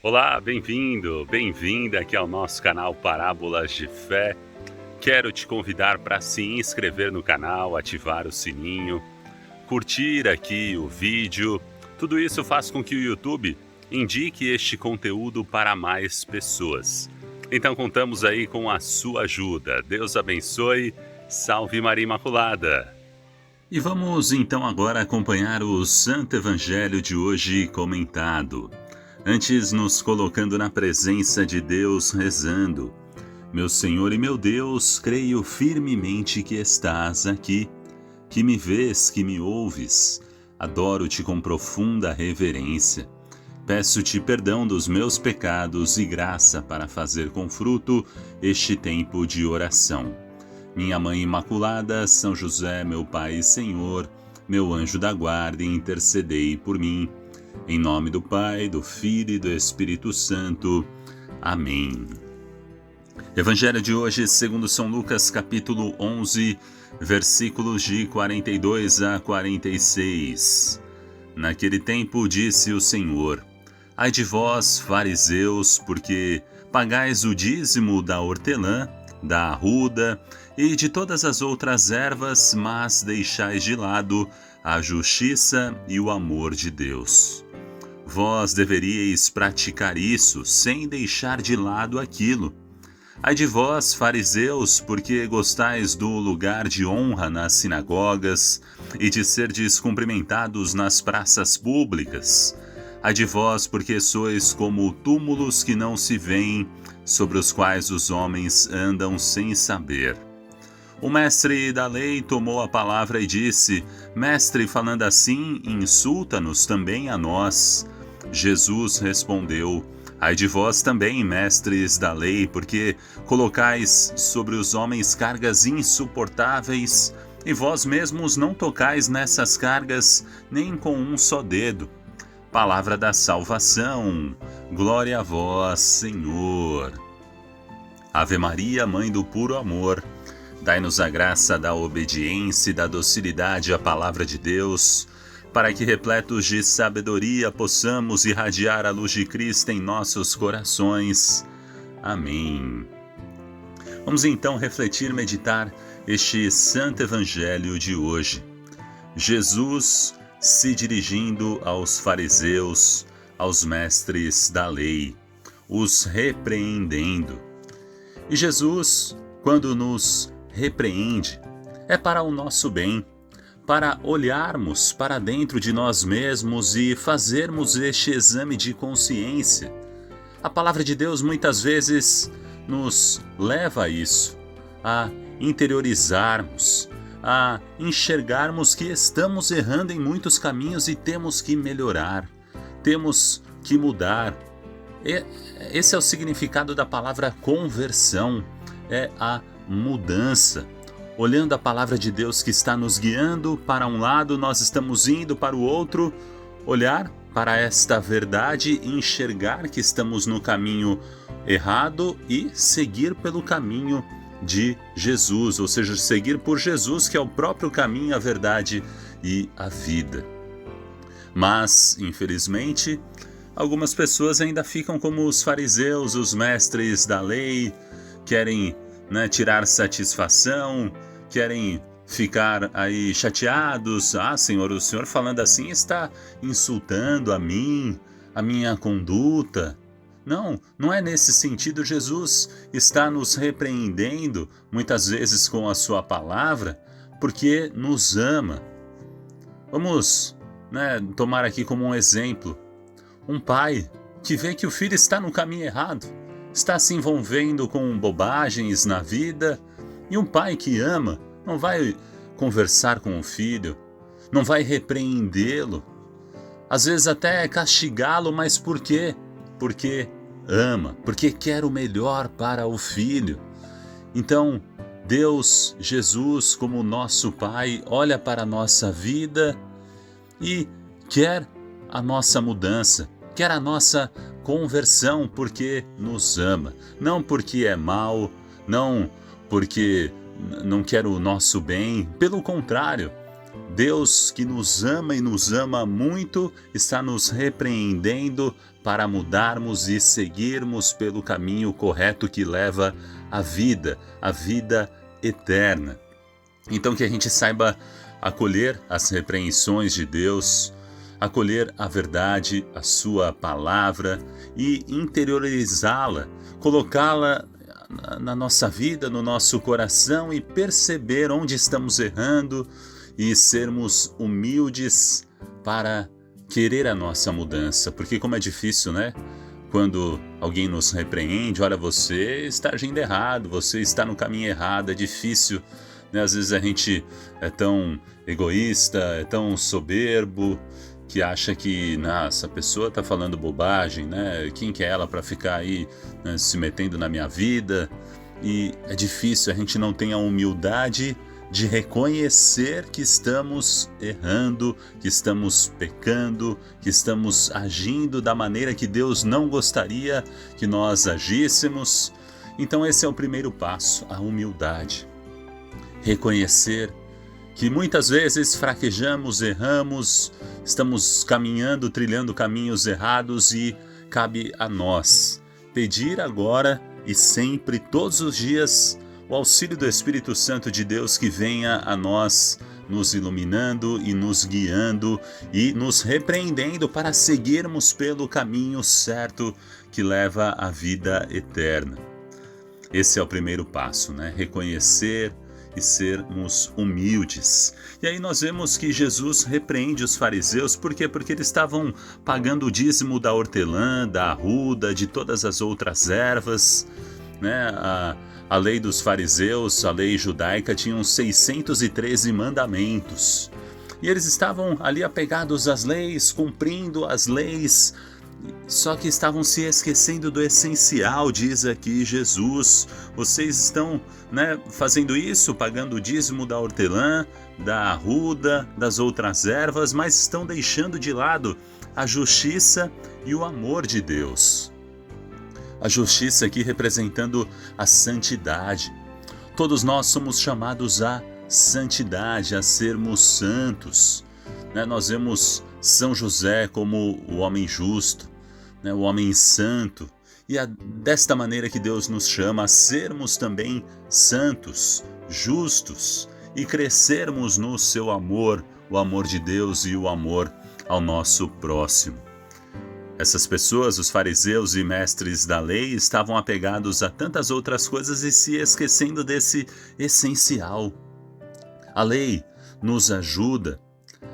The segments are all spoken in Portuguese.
Olá, bem-vindo, bem-vinda aqui ao nosso canal Parábolas de Fé. Quero te convidar para se inscrever no canal, ativar o sininho, curtir aqui o vídeo. Tudo isso faz com que o YouTube indique este conteúdo para mais pessoas. Então contamos aí com a sua ajuda. Deus abençoe. Salve Maria Imaculada! E vamos então agora acompanhar o Santo Evangelho de hoje comentado. Antes, nos colocando na presença de Deus, rezando: Meu Senhor e meu Deus, creio firmemente que estás aqui, que me vês, que me ouves. Adoro-te com profunda reverência. Peço-te perdão dos meus pecados e graça para fazer com fruto este tempo de oração. Minha Mãe Imaculada, São José, meu Pai e Senhor, meu anjo da guarda, intercedei por mim. Em nome do Pai, do Filho e do Espírito Santo. Amém. Evangelho de hoje, segundo São Lucas, capítulo 11, versículos de 42 a 46. Naquele tempo disse o Senhor: Ai de vós, fariseus, porque pagais o dízimo da hortelã, da arruda e de todas as outras ervas, mas deixais de lado a justiça e o amor de Deus. Vós deveríeis praticar isso sem deixar de lado aquilo. Ai de vós, fariseus, porque gostais do lugar de honra nas sinagogas e de serdes cumprimentados nas praças públicas. Ai de vós, porque sois como túmulos que não se veem, sobre os quais os homens andam sem saber. O mestre da lei tomou a palavra e disse: Mestre, falando assim, insulta-nos também a nós. Jesus respondeu: Ai de vós também, mestres da lei, porque colocais sobre os homens cargas insuportáveis, e vós mesmos não tocais nessas cargas nem com um só dedo. Palavra da salvação. Glória a vós, Senhor. Ave Maria, Mãe do puro amor, dai-nos a graça da obediência e da docilidade à palavra de Deus, para que, repletos de sabedoria, possamos irradiar a luz de Cristo em nossos corações. Amém. Vamos então refletir, meditar este Santo Evangelho de hoje. Jesus se dirigindo aos fariseus, aos mestres da lei, os repreendendo. E Jesus, quando nos repreende, é para o nosso bem, para olharmos para dentro de nós mesmos e fazermos este exame de consciência. A palavra de Deus muitas vezes nos leva a isso, a interiorizarmos, a enxergarmos que estamos errando em muitos caminhos e temos que melhorar, temos que mudar. Esse é o significado da palavra conversão, é a mudança. Olhando a palavra de Deus que está nos guiando para um lado, nós estamos indo para o outro, olhar para esta verdade e enxergar que estamos no caminho errado e seguir pelo caminho de Jesus, ou seja, seguir por Jesus, que é o próprio caminho, a verdade e a vida. Mas, infelizmente, algumas pessoas ainda ficam como os fariseus, os mestres da lei, querem tirar satisfação, querem ficar aí chateados. Ah, Senhor, o Senhor falando assim está insultando a mim, a minha conduta. Não é nesse sentido. Jesus está nos repreendendo, muitas vezes com a sua palavra, porque nos ama. Vamos tomar aqui como um exemplo um pai que vê que o filho está no caminho errado, está se envolvendo com bobagens na vida, e um pai que ama não vai conversar com o filho, não vai repreendê-lo, às vezes até castigá-lo, mas por quê? Porque ama, porque quer o melhor para o filho. Então, Deus, Jesus, como nosso Pai, olha para a nossa vida e quer a nossa mudança, quer a nossa conversão, porque nos ama, não porque é mau, não porque não quer o nosso bem, pelo contrário, Deus que nos ama e nos ama muito está nos repreendendo para mudarmos e seguirmos pelo caminho correto que leva à vida, a vida eterna. Então que a gente saiba acolher as repreensões de Deus, acolher a verdade, a sua palavra e interiorizá-la, colocá-la na nossa vida, no nosso coração e perceber onde estamos errando e sermos humildes para querer a nossa mudança. Porque como é difícil, né? Quando alguém nos repreende, olha, você está agindo errado, você está no caminho errado, é difícil, né? Às vezes a gente é tão egoísta, é tão soberbo, que acha que, nossa, a pessoa está falando bobagem, né? Quem que é ela para ficar aí, né, se metendo na minha vida? E é difícil, a gente não tem a humildade de reconhecer que estamos errando, que estamos pecando, que estamos agindo da maneira que Deus não gostaria que nós agíssemos. Então esse é o primeiro passo, a humildade. Reconhecer que muitas vezes fraquejamos, erramos, estamos caminhando, trilhando caminhos errados e cabe a nós pedir agora e sempre, todos os dias, o auxílio do Espírito Santo de Deus que venha a nós, nos iluminando e nos guiando e nos repreendendo para seguirmos pelo caminho certo que leva à vida eterna. Esse é o primeiro passo, né? Reconhecer e sermos humildes. E aí nós vemos que Jesus repreende os fariseus, por quê? Porque eles estavam pagando o dízimo da hortelã, da arruda, de todas as outras ervas, né? A lei dos fariseus, a lei judaica, tinha 613 mandamentos. E eles estavam ali apegados às leis, cumprindo as leis, só que estavam se esquecendo do essencial, diz aqui Jesus. Vocês estão, né, fazendo isso, pagando o dízimo da hortelã, da arruda, das outras ervas, mas estão deixando de lado a justiça e o amor de Deus. A justiça aqui representando a santidade. Todos nós somos chamados à santidade, a sermos santos. Nós vemos São José como o homem justo, o homem santo. E é desta maneira que Deus nos chama a sermos também santos, justos e crescermos no seu amor, o amor de Deus e o amor ao nosso próximo. Essas pessoas, os fariseus e mestres da lei, estavam apegados a tantas outras coisas e se esquecendo desse essencial. A lei nos ajuda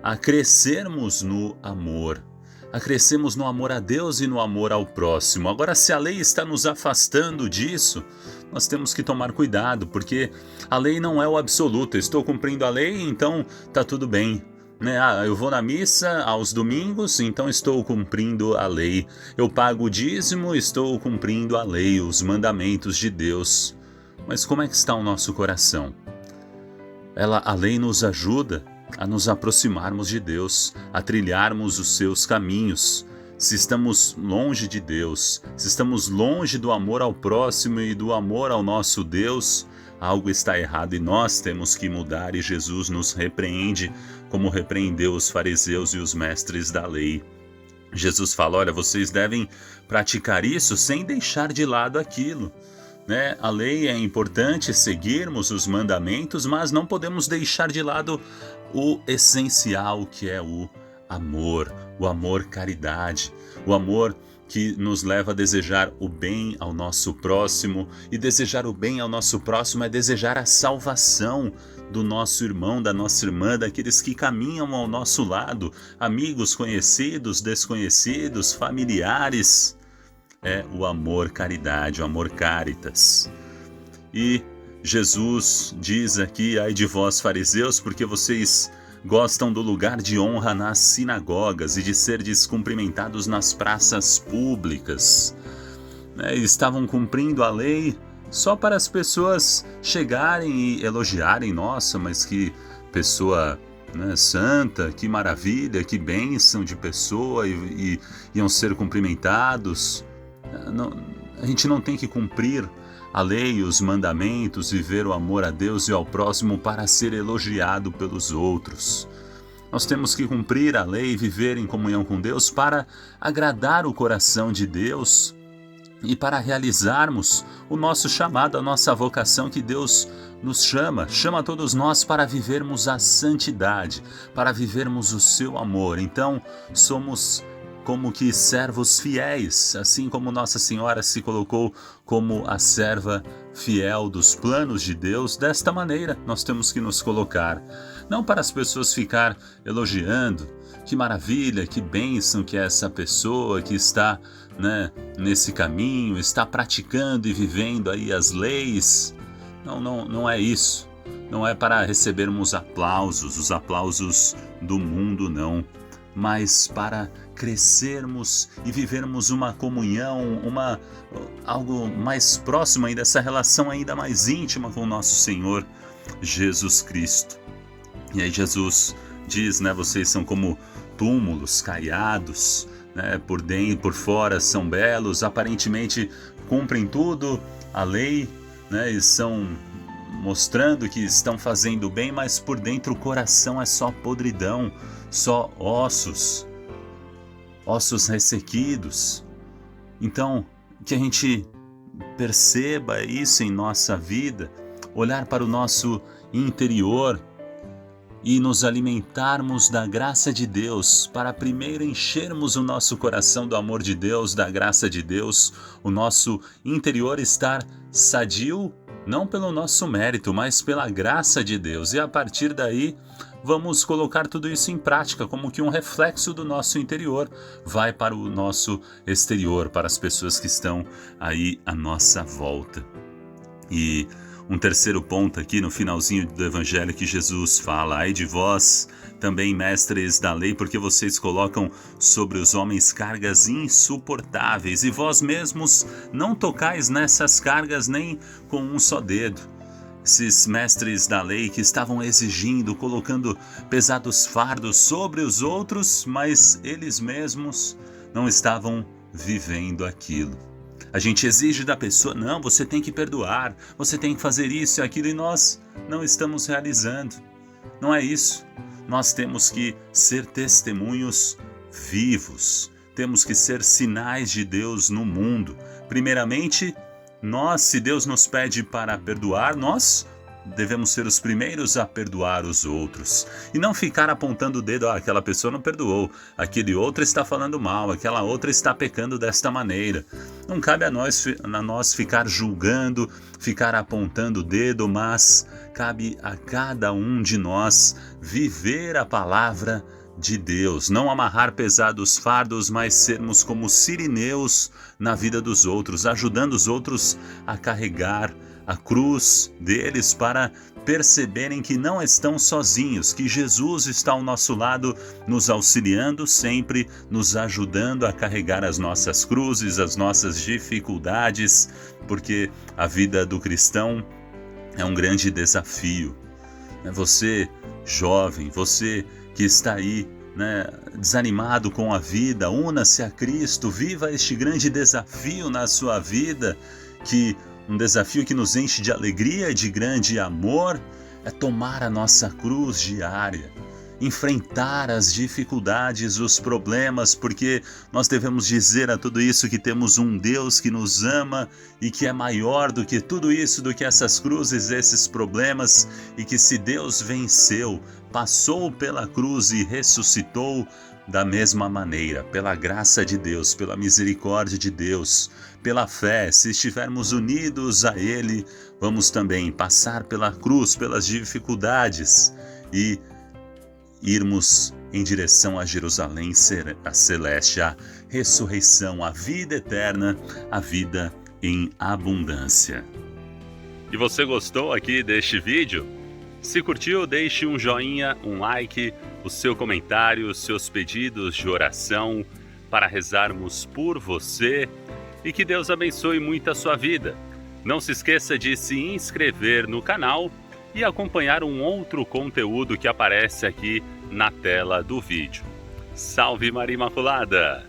a crescermos no amor, a crescermos no amor a Deus e no amor ao próximo. Agora, se a lei está nos afastando disso, nós temos que tomar cuidado, porque a lei não é o absoluto. Eu estou cumprindo a lei, então está tudo bem. Eu vou na missa aos domingos, então estou cumprindo a lei. Eu pago o dízimo, estou cumprindo a lei, os mandamentos de Deus. Mas como é que está o nosso coração? A lei nos ajuda a nos aproximarmos de Deus, a trilharmos os seus caminhos. Se estamos longe de Deus, se estamos longe do amor ao próximo e do amor ao nosso Deus, algo está errado e nós temos que mudar, e Jesus nos repreende, como repreendeu os fariseus e os mestres da lei. Jesus fala, olha, vocês devem praticar isso sem deixar de lado aquilo. A lei é importante, seguirmos os mandamentos, mas não podemos deixar de lado o essencial, que é o amor caridade, o amor que nos leva a desejar o bem ao nosso próximo, e desejar o bem ao nosso próximo é desejar a salvação do nosso irmão, da nossa irmã, daqueles que caminham ao nosso lado, amigos, conhecidos, desconhecidos, familiares. É o amor caridade, o amor caritas. E Jesus diz aqui, ai de vós fariseus, porque vocês gostam do lugar de honra nas sinagogas e de ser descumprimentados nas praças públicas. Estavam cumprindo a lei só para as pessoas chegarem e elogiarem, nossa, mas que pessoa santa, que maravilha, que bênção de pessoa, e iam ser cumprimentados. A gente não tem que cumprir a lei, os mandamentos, viver o amor a Deus e ao próximo para ser elogiado pelos outros. Nós temos que cumprir a lei e viver em comunhão com Deus para agradar o coração de Deus e para realizarmos o nosso chamado, a nossa vocação que Deus nos chama todos nós para vivermos a santidade, para vivermos o seu amor. Então, somos como que servos fiéis, assim como Nossa Senhora se colocou como a serva fiel dos planos de Deus. Desta maneira, nós temos que nos colocar, não para as pessoas ficar elogiando, que maravilha, que bênção que é essa pessoa que está, nesse caminho, está praticando e vivendo aí as leis. Não é isso. Não é para recebermos aplausos, os aplausos do mundo, não. Mas para crescermos e vivermos uma comunhão, algo mais próximo ainda, essa relação ainda mais íntima com o nosso Senhor Jesus Cristo. E aí Jesus diz, vocês são como túmulos caiados, por dentro, por fora são belos, aparentemente cumprem tudo, a lei, e estão mostrando que estão fazendo bem, mas por dentro o coração é só podridão, só ossos ressequidos. Então, que a gente perceba isso em nossa vida, olhar para o nosso interior e nos alimentarmos da graça de Deus, para primeiro enchermos o nosso coração do amor de Deus, da graça de Deus, o nosso interior estar sadio, não pelo nosso mérito, mas pela graça de Deus. E a partir daí, vamos colocar tudo isso em prática, como que um reflexo do nosso interior vai para o nosso exterior, para as pessoas que estão aí à nossa volta. E um terceiro ponto aqui no finalzinho do Evangelho que Jesus fala: ai de vós, também mestres da lei, porque vocês colocam sobre os homens cargas insuportáveis, e vós mesmos não tocais nessas cargas nem com um só dedo. Esses mestres da lei que estavam exigindo, colocando pesados fardos sobre os outros, mas eles mesmos não estavam vivendo aquilo. A gente exige da pessoa, não, você tem que perdoar, você tem que fazer isso e aquilo, e nós não estamos realizando. Não é isso. Nós temos que ser testemunhos vivos, temos que ser sinais de Deus no mundo. Primeiramente, nós, se Deus nos pede para perdoar, nós devemos ser os primeiros a perdoar os outros. E não ficar apontando o dedo, aquela pessoa não perdoou, aquele outro está falando mal, aquela outra está pecando desta maneira. Não cabe a nós ficar julgando, ficar apontando o dedo, mas cabe a cada um de nós viver a palavra de Deus, não amarrar pesados fardos, mas sermos como sirineus na vida dos outros, ajudando os outros a carregar a cruz deles para perceberem que não estão sozinhos, que Jesus está ao nosso lado, nos auxiliando sempre, nos ajudando a carregar as nossas cruzes, as nossas dificuldades, porque a vida do cristão é um grande desafio. Você, jovem, você que está aí, desanimado com a vida, una-se a Cristo, viva este grande desafio na sua vida, um desafio que nos enche de alegria e de grande amor, é tomar a nossa cruz diária, enfrentar as dificuldades, os problemas, porque nós devemos dizer a tudo isso que temos um Deus que nos ama e que é maior do que tudo isso, do que essas cruzes, esses problemas, e que se Deus venceu, passou pela cruz e ressuscitou da mesma maneira, pela graça de Deus, pela misericórdia de Deus, pela fé, se estivermos unidos a Ele, vamos também passar pela cruz, pelas dificuldades e irmos em direção a Jerusalém a celeste, a ressurreição, a vida eterna, a vida em abundância. E você gostou aqui deste vídeo? Se curtiu, deixe um joinha, um like, o seu comentário, os seus pedidos de oração para rezarmos por você e que Deus abençoe muito a sua vida. Não se esqueça de se inscrever no canal e acompanhar um outro conteúdo que aparece aqui na tela do vídeo. Salve Maria Imaculada!